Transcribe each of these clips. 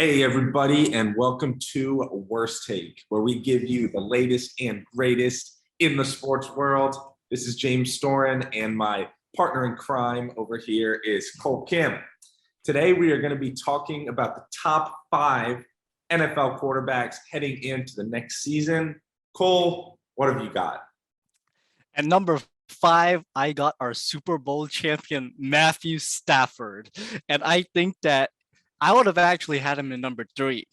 Hey, everybody, and welcome to Worst Take, where we give you the latest and greatest in the sports world. This is James Storen, and my partner in crime over here is Cole Kim. Today, we are going to be talking about the top 5 NFL quarterbacks heading into the next season. Cole, what have you got? At number 5, I got our Super Bowl champion, Matthew Stafford. And I think that I would have actually had him in number 3.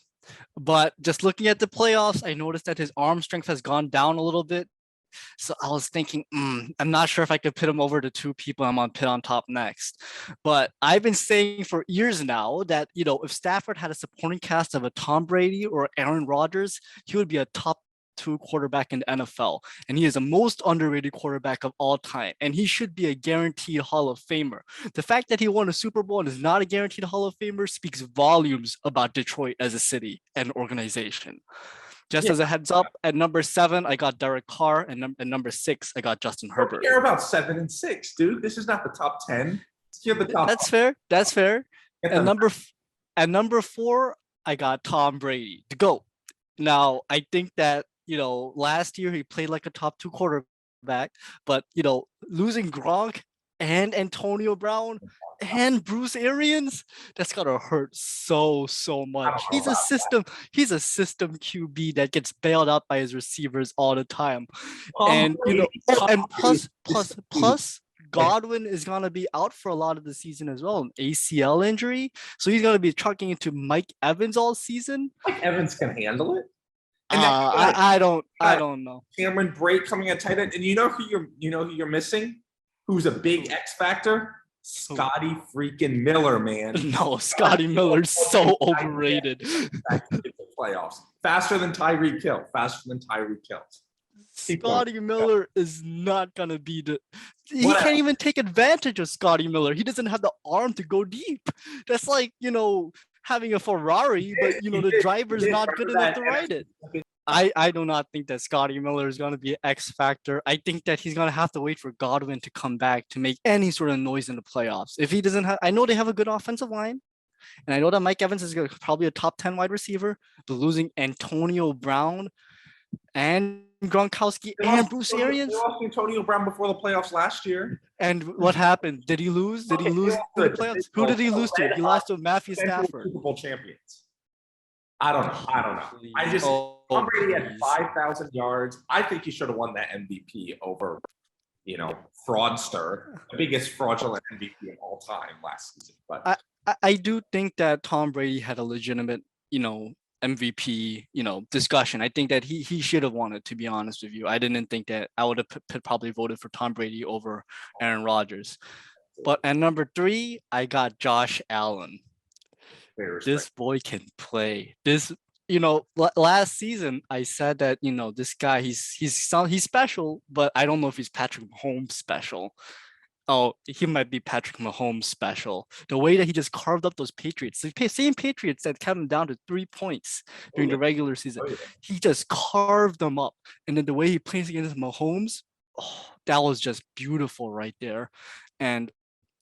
But just looking at the playoffs, I noticed that his arm strength has gone down a little bit. So I was thinking, I'm not sure if I could pit him over to 2 people I'm on pit on top next. But I've been saying for years now that, if Stafford had a supporting cast of a Tom Brady or Aaron Rodgers, he would be a top 2 quarterback in the NFL. And he is the most underrated quarterback of all time. And he should be a guaranteed Hall of Famer. The fact that he won a Super Bowl and is not a guaranteed Hall of Famer speaks volumes about Detroit as a city and organization. Just as a heads up, at number 7, I got Derek Carr, and at number 6, I got Justin Herbert. I don't care about 7 and 6, dude. This is not the top 10. You're the top. That's fair. At number 4, I got Tom Brady, the GOAT. Now, I think that last year he played like a top 2 quarterback, but losing Gronk and Antonio Brown and Bruce Arians, that's gotta hurt so much. He's a system QB that gets bailed out by his receivers all the time. And plus Godwin is gonna be out for a lot of the season as well, an ACL injury. So he's gonna be trucking into Mike Evans all season. Mike Evans can handle it. I don't know. Cameron Brate coming at tight end, and you know who you're missing? Who's a big X factor? Scotty freaking Miller, man. No, Scotty Miller's so overrated. Playoffs faster than Tyreek Hill. Scotty Miller is not gonna be he can't even take advantage of Scotty Miller. He doesn't have the arm to go deep. That's like having a Ferrari, but the driver's not good enough to ride it. I do not think that Scotty Miller is going to be an X factor. I think that he's going to have to wait for Godwin to come back to make any sort of noise in the playoffs. If he doesn't have, I know they have a good offensive line, and I know that Mike Evans is probably a top 10 wide receiver, but losing Antonio Brown and Gronkowski and Bruce Arians. They lost Antonio Brown before the playoffs last year. And what happened? Did he lose? Did he lose the playoffs? Who did he lose to? He lost to Matthew Stafford. Super Bowl champions. I don't know. Tom Brady had 5,000 yards. I think he should have won that MVP over, fraudster, the biggest fraudulent MVP of all time last season. But I do think that Tom Brady had a legitimate, MVP, discussion. I think that he should have won it, to be honest with you. I didn't think that I would have probably voted for Tom Brady over Aaron Rodgers. But at number 3, I got Josh Allen. This boy can play. Last season I said that this guy he's special, but I don't know if he's Patrick Mahomes special. Oh, he might be Patrick Mahomes special. The way that he just carved up those Patriots, the same Patriots that kept him down to 3 points during the regular season, he just carved them up. And then the way he plays against Mahomes, that was just beautiful right there. And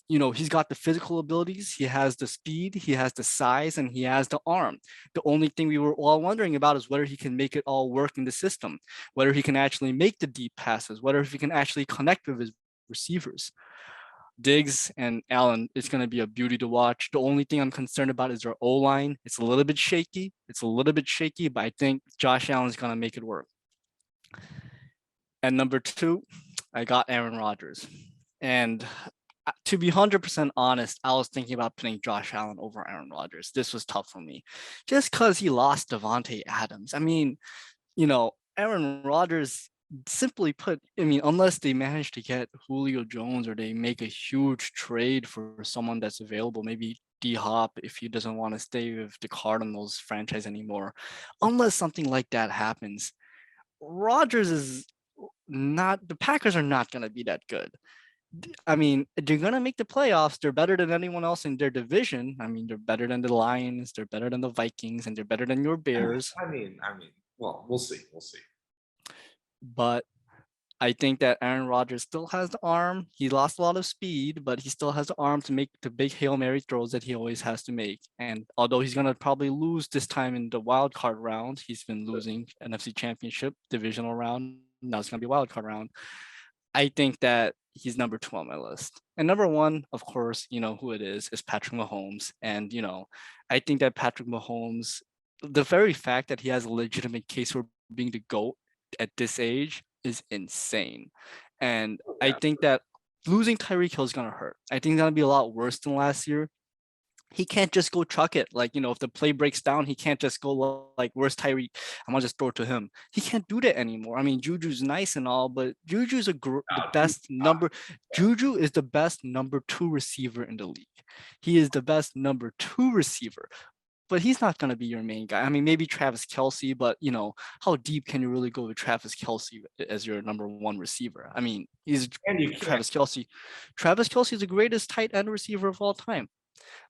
he's got the physical abilities, he has the speed, he has the size, and he has the arm. The only thing we were all wondering about is whether he can make it all work in the system, whether he can actually make the deep passes, whether he can actually connect with his receivers. Diggs and Allen, it's going to be a beauty to watch. The only thing I'm concerned about is their O-line. It's a little bit shaky, but I think Josh Allen's going to make it work. At number 2, I got Aaron Rodgers. And to be 100% honest, I was thinking about putting Josh Allen over Aaron Rodgers. This was tough for me, just because he lost Devontae Adams. I mean, Aaron Rodgers, simply put, unless they manage to get Julio Jones or they make a huge trade for someone that's available, maybe D-Hop if he doesn't want to stay with the Cardinals franchise anymore, unless something like that happens, Rodgers is not, the Packers are not going to be that good. They're going to make the playoffs. They're better than anyone else in their division. They're better than the Lions. They're better than the Vikings, and they're better than your Bears. Well, we'll see. But I think that Aaron Rodgers still has the arm. He lost a lot of speed, but he still has the arm to make the big Hail Mary throws that he always has to make. And although he's going to probably lose this time in the wild card round, he's been losing NFC Championship divisional round. Now it's going to be a wild card round. I think that he's number 2 on my list. And number 1, of course, you know who it is Patrick Mahomes. And, I think that Patrick Mahomes, the very fact that he has a legitimate case for being the GOAT at this age is insane. And I think that losing Tyreek Hill is going to hurt. I think it's going to be a lot worse than last year. He can't just go chuck it. Like, if the play breaks down, he can't just go like, where's Tyreek? I'm going to just throw it to him. He can't do that anymore. I mean, Juju's nice and all, but Juju's the best number. Juju is the best number 2 receiver in the league. He is the best number 2 receiver. But he's not going to be your main guy. I mean, maybe Travis Kelce, but how deep can you really go with Travis Kelce as your number 1 receiver? I mean, he's Travis Kelce. Travis Kelce is the greatest tight end receiver of all time,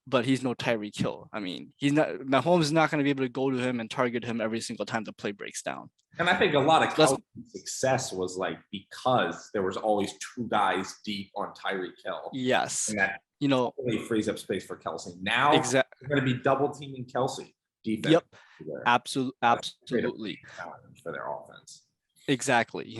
but he's no Tyreek Hill. I mean, Mahomes is not going to be able to go to him and target him every single time the play breaks down. And I think a lot of Kelce's success was like because there was always 2 guys deep on Tyreek Hill. Yes. And that really frees up space for Kelce. Now they're going to be double teaming Kelce defense. Yep. Absolutely. For their offense. Exactly.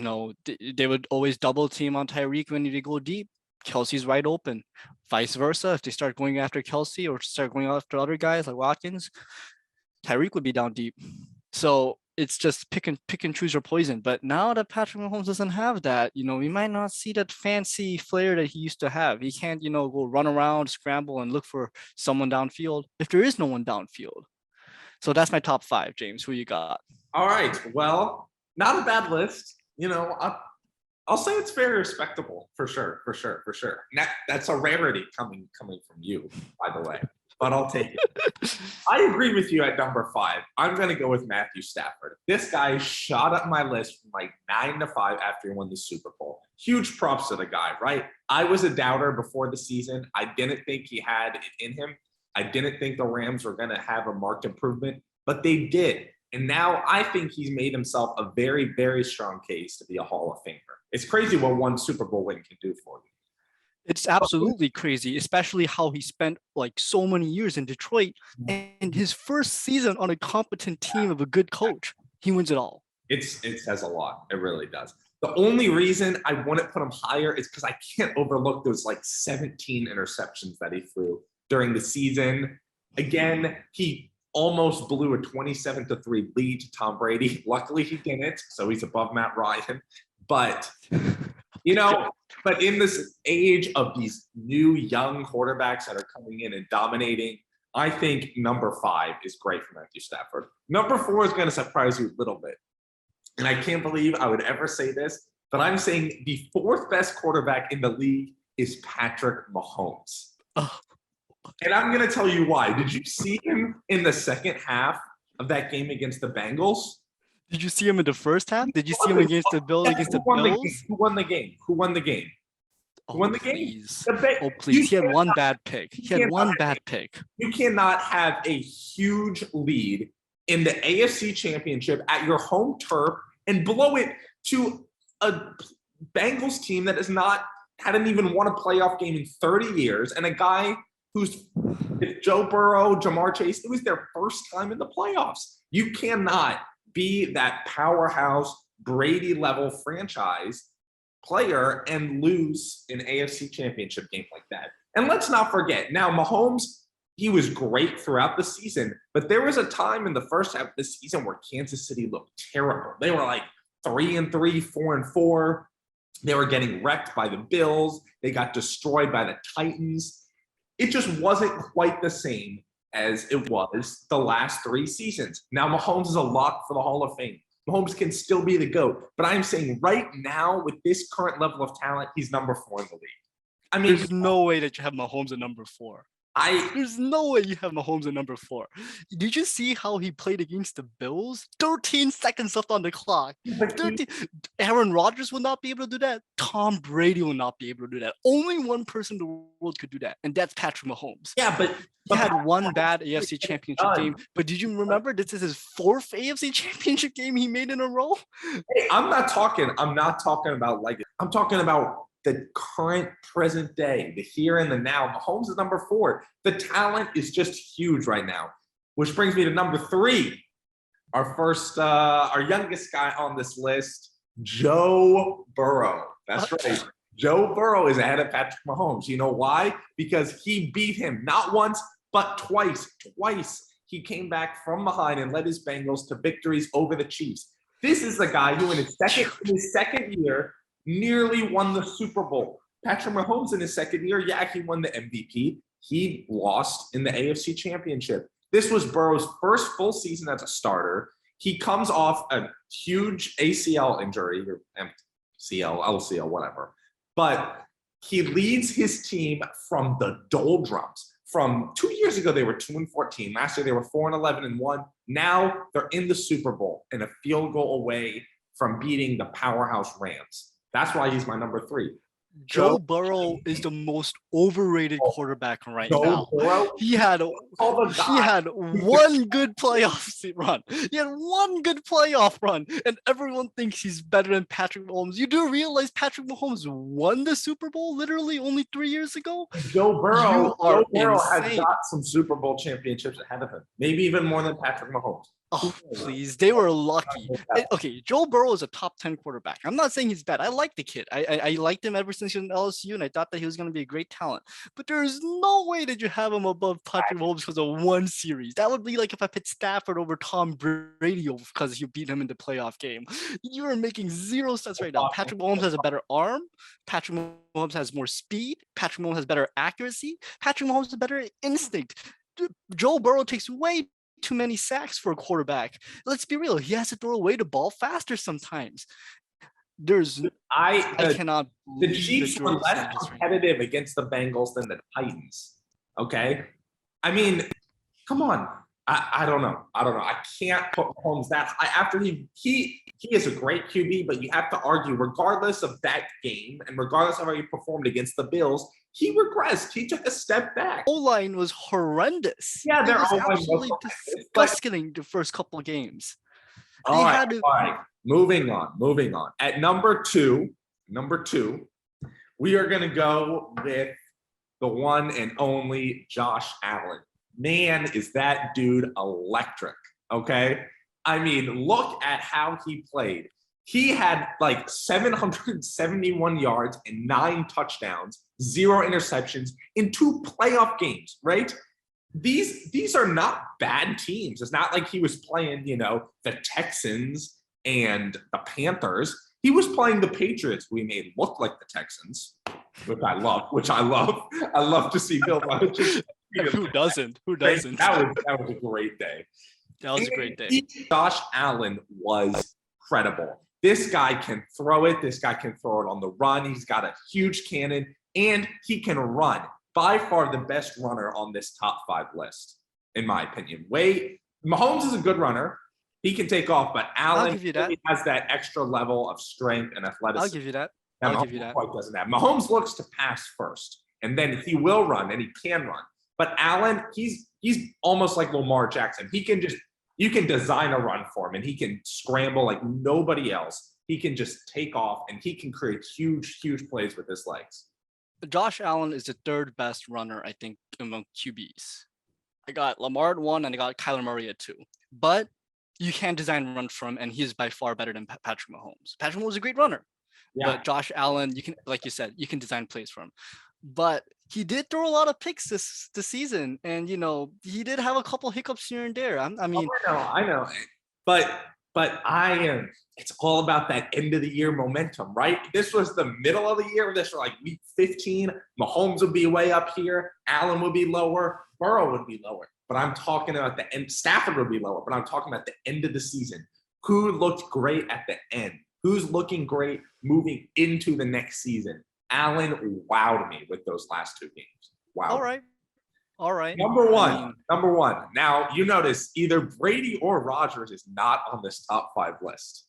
They would always double team on Tyreek when they go deep. Kelce's right open. Vice versa, if they start going after Kelce or start going after other guys like Watkins, Tyreek would be down deep. So it's just pick and choose your poison. But now that Patrick Mahomes doesn't have that, we might not see that fancy flair that he used to have. He can't, go run around, scramble, and look for someone downfield if there is no one downfield. So that's my top 5, James. Who you got? All right. Well, not a bad list. I'll say it's very respectable for sure. That's a rarity coming from you, by the way. But I'll take it. I agree with you at number 5. I'm going to go with Matthew Stafford. This guy shot up my list from like 9 to 5 after he won the Super Bowl. Huge props to the guy, right? I was a doubter before the season. I didn't think he had it in him. I didn't think the Rams were going to have a marked improvement, but they did. And now I think he's made himself a very, very strong case to be a Hall of Famer. It's crazy what one Super Bowl win can do for you. It's absolutely crazy, especially how he spent like so many years in Detroit and his first season on a competent team of a good coach. He wins it all. It says a lot. It really does. The only reason I wouldn't put him higher is because I can't overlook those like 17 interceptions that he threw during the season. Again, he almost blew a 27-3 lead to Tom Brady. Luckily, he didn't, so he's above Matt Ryan. But but in this age of these new young quarterbacks that are coming in and dominating, I think number 5 is great for Matthew Stafford. Number 4 is going to surprise you a little bit. And I can't believe I would ever say this, but I'm saying the 4th best quarterback in the league is Patrick Mahomes. Oh. And I'm going to tell you why. Did you see him in the second half of that game against the Bengals? Did you see him in the first half? Did you see him against the Bills? Who won the game? Please. Please. He had one bad pick. You cannot have a huge lead in the AFC Championship at your home turf and blow it to a Bengals team that hadn't even won a playoff game in 30 years, and a guy who's Joe Burrow, Jamar Chase, it was their first time in the playoffs. You cannot be that powerhouse Brady-level franchise player and lose an AFC Championship game like that. And let's not forget, now Mahomes, he was great throughout the season, but there was a time in the first half of the season where Kansas City looked terrible. They were like 3-3, 4-4. They were getting wrecked by the Bills. They got destroyed by the Titans. It just wasn't quite the same as it was the last 3 seasons. Now Mahomes is a lock for the Hall of Fame. Mahomes can still be the GOAT, but I'm saying right now with this current level of talent, he's number 4 in the league. I mean, there's no way that you have Mahomes at number 4. There's no way you have Mahomes at number 4. Did you see how he played against the Bills? 13 seconds left on the clock. 13. Aaron Rodgers will not be able to do that. Tom Brady will not be able to do that. Only one person in the world could do that, and that's Patrick Mahomes. Yeah, but he had one bad AFC Championship game, but did you remember this is his 4th AFC Championship game he made in a row? Hey, I'm not talking about like I'm talking about the current present day, the here and the now. Mahomes is number 4. The talent is just huge right now, which brings me to number 3. Our youngest guy on this list, Joe Burrow. That's right. Joe Burrow is ahead of Patrick Mahomes. You know why? Because he beat him not once, but twice. Twice he came back from behind and led his Bengals to victories over the Chiefs. This is the guy who in his second year nearly won the Super Bowl. Patrick Mahomes in his second year, yeah, he won the MVP. He lost in the AFC Championship. This was Burrow's first full season as a starter. He comes off a huge ACL injury, or MCL, LCL, whatever. But he leads his team from the doldrums. From 2 years ago, they were 2-14. Last year, they were 4-11-1. Now they're in the Super Bowl and a field goal away from beating the powerhouse Rams. That's why he's my number 3. Joe Burrow is the most overrated quarterback right now. Burrow? He had one good playoff run. He had one good playoff run, and everyone thinks he's better than Patrick Mahomes. You do realize Patrick Mahomes won the Super Bowl literally only 3 years ago? Joe Burrow has got some Super Bowl championships ahead of him. Maybe even more than Patrick Mahomes. Oh, please. They were lucky. Okay, Joe Burrow is a top 10 quarterback. I'm not saying he's bad. I like the kid. I liked him ever since he was in LSU, and I thought that he was going to be a great talent. But there's no way that you have him above Patrick Mahomes because of one series. That would be like if I put Stafford over Tom Brady because you beat him in the playoff game. You are making zero sense right now. Patrick Mahomes has a better arm. Patrick Mahomes has more speed. Patrick Mahomes has better accuracy. Patrick Mahomes has better instinct. Joe Burrow takes way too many sacks for a quarterback. Let's be real. He has to throw away the ball faster sometimes. I cannot. The Chiefs were less competitive against the Bengals than the Titans. Okay, I mean, come on. I don't know. I can't put Mahomes that high. After he is a great QB, but you have to argue, regardless of that game and regardless of how he performed against the Bills, he regressed. He took a step back. O-line was horrendous. Yeah, they're absolutely disgusting the first couple of games. All right. Moving on. At number two, we are going to go with the one and only Josh Allen. Man, is that dude electric, okay? I mean, look at how he played. He had like 771 yards and 9 touchdowns, 0 interceptions in 2 playoff games, right? These are not bad teams. It's not like he was playing, the Texans and the Panthers. He was playing the Patriots, who he made look like the Texans, which I love. I love to see Bill Belichick. Who doesn't? That was a great day. That was a great day. Josh Allen was credible. This guy can throw it. This guy can throw it on the run. He's got a huge cannon, and he can run. By far the best runner on this top 5 list, in my opinion. Mahomes is a good runner. He can take off, but Allen really has that extra level of strength and athleticism. I'll give you that. Quite doesn't have. Mahomes looks to pass first, and then he will run, and he can run. But Allen, he's almost like Lamar Jackson. You can design a run for him, and he can scramble like nobody else. He can just take off, and he can create huge, huge plays with his legs. Josh Allen is the 3rd best runner, I think, among QBs. I got Lamar at 1, and I got Kyler Murray at 2. But you can design a run for him, and he is by far better than Patrick Mahomes. Patrick Mahomes is a great runner. Yeah. But Josh Allen, you can, like you said, you can design plays for him. But he did throw a lot of picks this season, and he did have a couple hiccups here and there. I know. But it's all about that end of the year momentum, right? This was the middle of the year. This was like week 15. Mahomes would be way up here. Allen would be lower. Burrow would be lower. But I'm talking about the end. Stafford would be lower. But I'm talking about the end of the season. Who looked great at the end? Who's looking great moving into the next season? Allen wowed me with those last 2 games. Wow. All right. All right. Number one. I mean, Number one. Now, you notice either Brady or Rodgers is not on this top 5 list.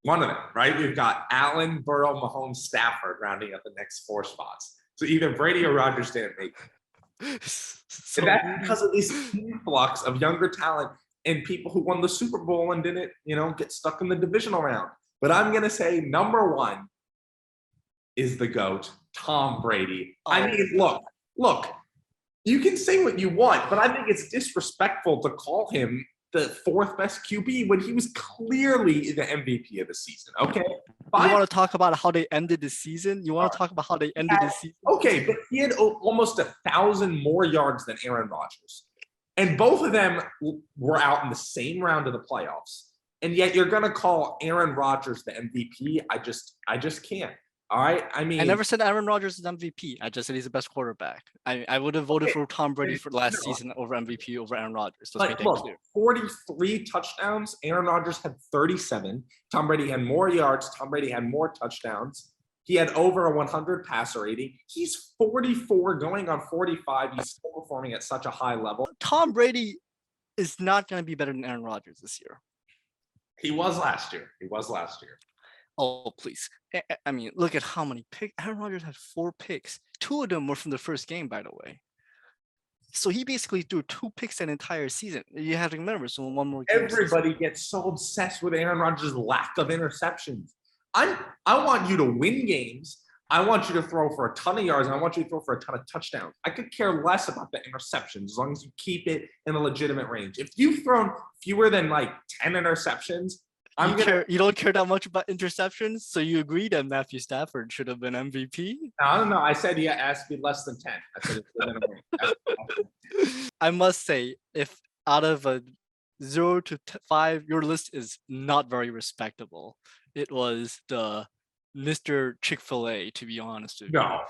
One of them, right? We've got Allen, Burrow, Mahomes, Stafford rounding up the next 4 spots. So either Brady or Rodgers didn't make it. so And that's because of this influx of younger talent and people who won the Super Bowl and didn't, get stuck in the divisional round. But I'm going to say number one is the GOAT, Tom Brady. I mean, look, you can say what you want, but I think it's disrespectful to call him the 4th best QB when he was clearly the MVP of the season. Okay. You want to talk about how they ended the season? You want to talk about how they ended the season? Okay, but he had almost 1,000 more yards than Aaron Rodgers. And both of them were out in the same round of the playoffs. And yet you're going to call Aaron Rodgers the MVP? I just can't. All right. I mean, I never said Aaron Rodgers is MVP. I just said he's the best quarterback. I would have voted for Tom Brady for last season over MVP over Aaron Rodgers. Let's make that clear. 43 touchdowns. Aaron Rodgers had 37. Tom Brady had more yards. Tom Brady had more touchdowns. He had over a 100 passer rating. He's 44 going on 45. He's still performing at such a high level. Tom Brady is not going to be better than Aaron Rodgers this year. He was last year. Oh, please. I mean, look at how many picks. Aaron Rodgers had 4 picks. 2 of them were from the first game, by the way. So he basically threw 2 picks that entire season. You have to remember, so one more game. Everybody gets so obsessed with Aaron Rodgers' lack of interceptions. I want you to win games. I want you to throw for a ton of yards. And I want you to throw for a ton of touchdowns. I could care less about the interceptions as long as you keep it in a legitimate range. If you've thrown fewer than 10 interceptions, you don't care that much about interceptions, so you agree that Matthew Stafford should have been MVP? I don't know. I said it has to be less than 10. I said I must say, if out of a 0 to 5, your list is not very respectable. It was the Mr. Chick-fil-A, to be honest with you. No.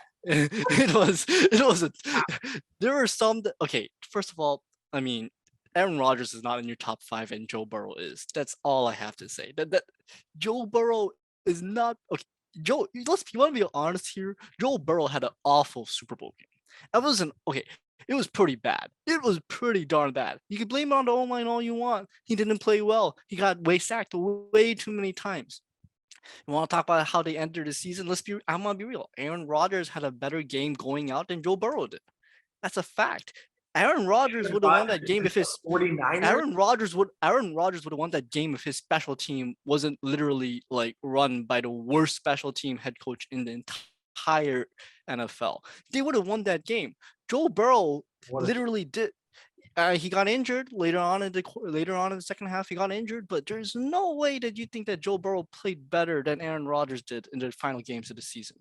There were some that, okay, first of all, I mean, Aaron Rodgers is not in your top 5 and Joe Burrow is. That's all I have to say. That Joe Burrow is not okay. You want to be honest here. Joe Burrow had an awful Super Bowl game. It was pretty bad. It was pretty darn bad. You can blame it on the O-line all you want. He didn't play well. He got sacked way too many times. You want to talk about how they entered the season? I'm gonna be real. Aaron Rodgers had a better game going out than Joe Burrow did. That's a fact. Aaron Rodgers would have won that game if his 49ers. Aaron Rodgers would have won that game if his special team wasn't literally run by the worst special team head coach in the entire NFL. They would have won that game. Joe Burrow literally did. He got injured later on in the second half. He got injured, but there's no way that you think that Joe Burrow played better than Aaron Rodgers did in the final games of the season.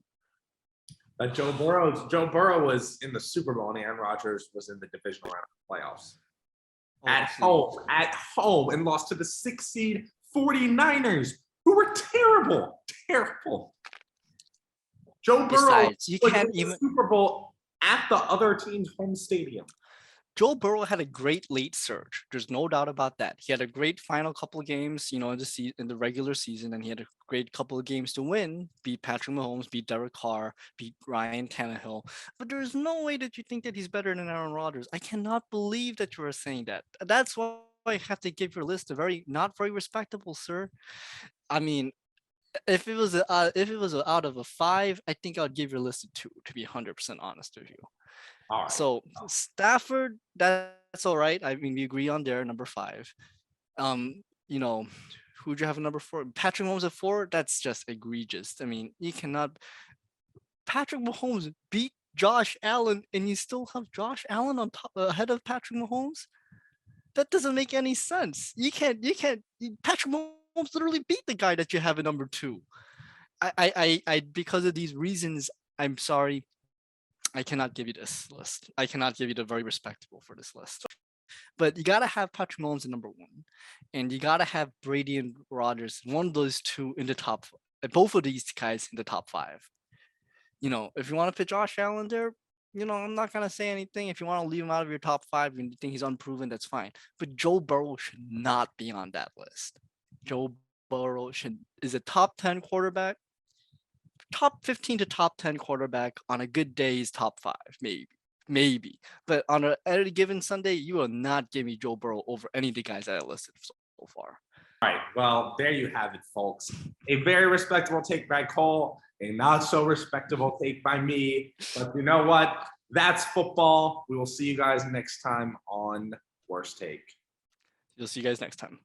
But Joe Burrow was in the Super Bowl and Aaron Rodgers was in the divisional round of playoffs. At home, and lost to the 6th seed 49ers, who were terrible. Joe Burrow you can't even Super Bowl at the other team's home stadium. Joe Burrow had a great late surge. There's no doubt about that. He had a great final couple of games, in the regular season, and he had a great couple of games to win, beat Patrick Mahomes, beat Derek Carr, beat Ryan Tannehill. But there's no way that you think that he's better than Aaron Rodgers. I cannot believe that you are saying that. That's why I have to give your list not very respectable, sir. I mean, if it was out of a 5, I think I'd give your list a 2, to be 100% honest with you. Right. So Stafford, that's all right. I mean, we agree on there, number 5. Who'd you have number 4? Patrick Mahomes at 4. That's just egregious. I mean, you cannot. Patrick Mahomes beat Josh Allen, and you still have Josh Allen on top ahead of Patrick Mahomes. That doesn't make any sense. You can't. Patrick Mahomes literally beat the guy that you have at number 2. I because of these reasons, I'm sorry. I cannot give you this list. I cannot give you the very respectable for this list. But you got to have Patrick Mahomes at number 1. And you got to have Brady and Rodgers, one of those 2 in the top, both of these guys in the top 5. If you want to put Josh Allen there, I'm not going to say anything. If you want to leave him out of your top 5 and you think he's unproven, that's fine. But Joe Burrow should not be on that list. Joe Burrow is a top 10 quarterback. Top 15 to top 10 quarterback. On a good day, he's top 5, maybe. maybe. But on any given Sunday, you will not give me Joe Burrow over any of the guys that I listed so far. All right. Well, there you have it, folks. A very respectable take by Cole, a not so respectable take by me. But you know what? That's football. We will see you guys next time on Worst Take. You'll see you guys next time.